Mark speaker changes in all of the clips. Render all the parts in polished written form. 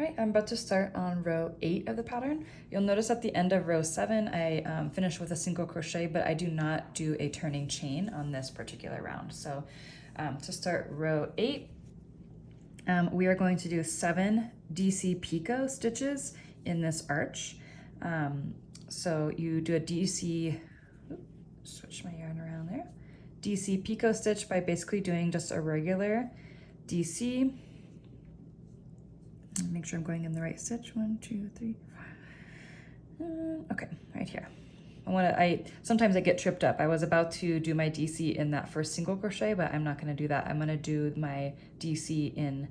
Speaker 1: Right, I'm about to start on row 8 of the pattern. You'll notice at the end of row 7, I finished with a single crochet, but I do not do a turning chain on this particular round. So to start row 8, we are going to do 7 DC picot stitches in this arch. So you do a DC, switch my yarn around there, DC picot stitch by basically doing just a regular DC. Make sure I'm going in the right stitch. 1, 2, 3, 4. Okay, right here. Sometimes I get tripped up. I was about to do my DC in that first single crochet, but I'm not going to do that. I'm going to do my DC in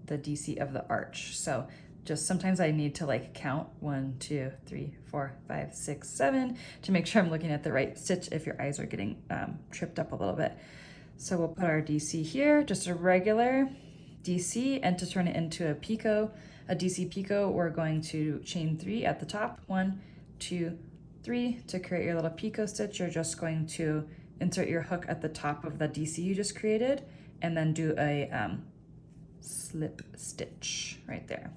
Speaker 1: the DC of the arch. So just sometimes I need to like count 1, 2, 3, 4, 5, 6, 7 to make sure I'm looking at the right stitch if your eyes are getting tripped up a little bit. So we'll put our DC here, just a regular DC, and to turn it into a picot, a DC picot, we're going to chain 3 at the top. 1, 2, 3. To create your little picot stitch, you're just going to insert your hook at the top of the DC you just created, and then do a slip stitch right there.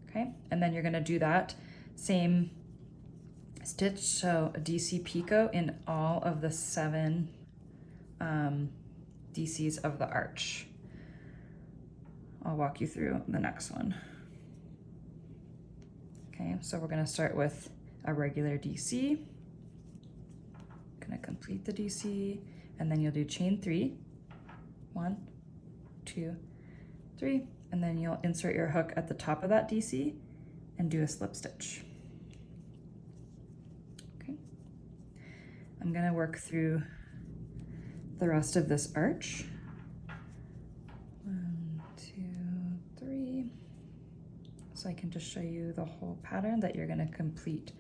Speaker 1: Okay, and then you're going to do that same stitch, so a DC picot in all of the 7 DCs of the arch. I'll walk you through the next one. Okay, so we're going to start with a regular DC. Going to complete the DC, and then you'll do chain 3. 1, 2, 3, and then you'll insert your hook at the top of that DC and do a slip stitch. Okay, I'm going to work through the rest of this arch. 1, 2, 3. So I can just show you the whole pattern that you're going to complete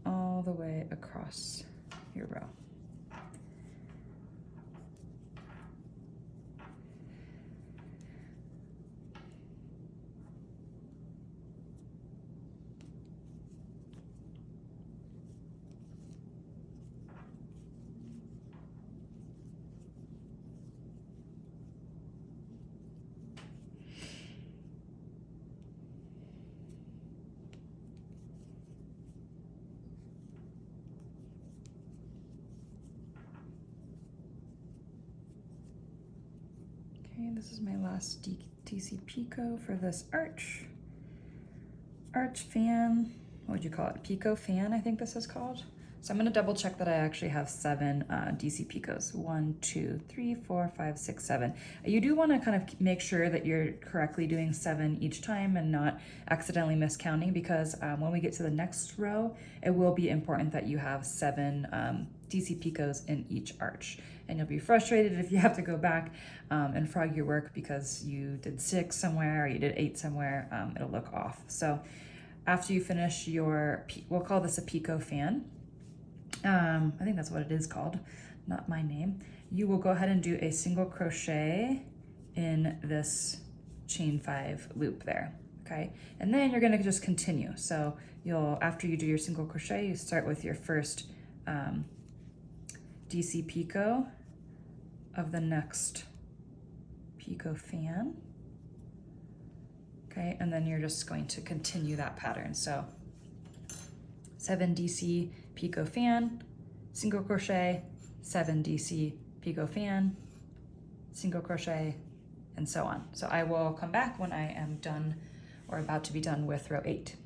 Speaker 1: all the way across your row. Okay, this is my last DC picot for this arch. Arch fan, what would you call it? Picot fan, I think this is called. So I'm going to double check that I actually have 7 DC picots. 1, 2, 3, 4, 5, 6, 7. You do want to kind of make sure that you're correctly doing 7 each time and not accidentally miscounting, because when we get to the next row, it will be important that you have 7 DC picots in each arch. And you'll be frustrated if you have to go back and frog your work because you did 6 somewhere or you did 8 somewhere. It'll look off. So after you finish your, we'll call this a picot fan. I think that's what it is called, not my name. You will go ahead and do a single crochet in this chain 5 loop there. Okay, and then you're going to just continue. So after you do your single crochet, you start with your first DC picot of the next picot fan. Okay, and then you're just going to continue that pattern. So 7 DC picot fan, single crochet, 7 DC picot fan, single crochet, and so on. So I will come back when I am done or about to be done with row 8.